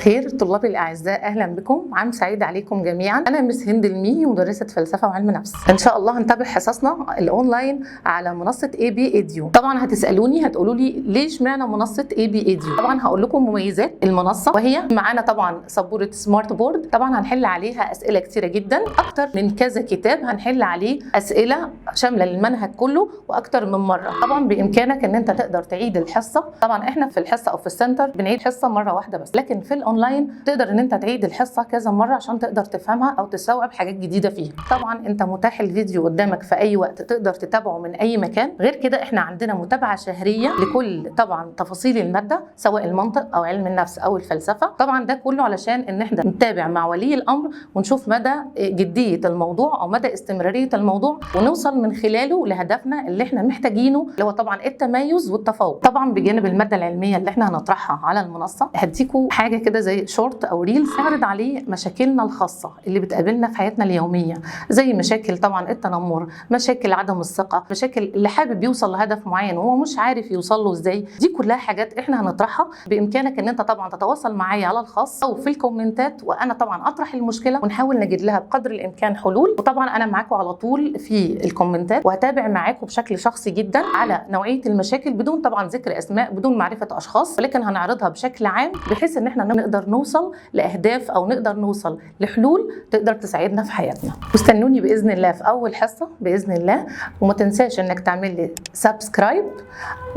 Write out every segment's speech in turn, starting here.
الخير طلابي الاعزاء، اهلا بكم. عام سعيد عليكم جميعا. انا مس هند المي، مدرسه فلسفه وعلم نفس. ان شاء الله هنتابع حصصنا الاونلاين على منصه اي بي ايديو. طبعا هتسالوني هتقولوا لي ليش معنى منصه اي بي ايديو. طبعا هقول لكم مميزات المنصه، وهي معانا طبعا سبوره سمارت بورد، طبعا هنحل عليها اسئله كتيره جدا، اكتر من كذا كتاب هنحل عليه اسئله شامله للمنهج كله واكتر من مره. طبعا بامكانك ان انت تقدر تعيد الحصه. طبعا احنا في الحصه او في السنتر بنعيد حصه مره واحده بس، لكن في الاونلاين تقدر ان انت تعيد الحصه كذا مره عشان تقدر تفهمها او تستوعب حاجات جديده فيها. طبعا انت متاح الفيديو قدامك في اي وقت، تقدر تتابعه من اي مكان. غير كده احنا عندنا متابعه شهريه لكل طبعا تفاصيل الماده، سواء المنطق او علم النفس او الفلسفه. طبعا ده كله علشان ان احنا نتابع مع ولي الامر ونشوف مدى جديه الموضوع او مدى استمراريه الموضوع، ونوصل من خلاله لهدفنا اللي احنا محتاجينه، اللي هو طبعا التميز والتفوق. طبعا بجانب الماده العلميه اللي احنا هنطرحها على المنصه، هديكوا حاجه كده زي شورت او ريلز نعرض عليه مشاكلنا الخاصه اللي بتقابلنا في حياتنا اليوميه، زي مشاكل طبعا التنمر، مشاكل عدم الثقه، مشاكل اللي حابب يوصل لهدف معين وهو مش عارف يوصل له ازاي. دي كلها حاجات احنا هنطرحها. بامكانك ان انت طبعا تتواصل معايا على الخاص او في الكومنتات، وانا طبعا اطرح المشكله ونحاول نجد لها بقدر الامكان حلول. وطبعا انا معاكم على طول في الكومنتات، وهتابع معاكم بشكل شخصي جدا على نوعيه المشاكل، بدون طبعا ذكر اسماء، بدون معرفه اشخاص، ولكن هنعرضها بشكل عام بحيث ان احنا نقدر نوصل لاهداف او نقدر نوصل لحلول تقدر تساعدنا في حياتنا. واستنوني باذن الله في اول حصه باذن الله. وما تنساش انك تعمل لي سبسكرايب،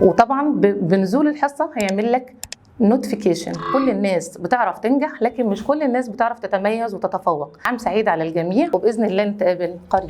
وطبعا بنزول الحصه هيعمل لك نوتيفيكيشن. كل الناس بتعرف تنجح، لكن مش كل الناس بتعرف تتميز وتتفوق. عام سعيد على الجميع، وباذن الله نتقابل قريب.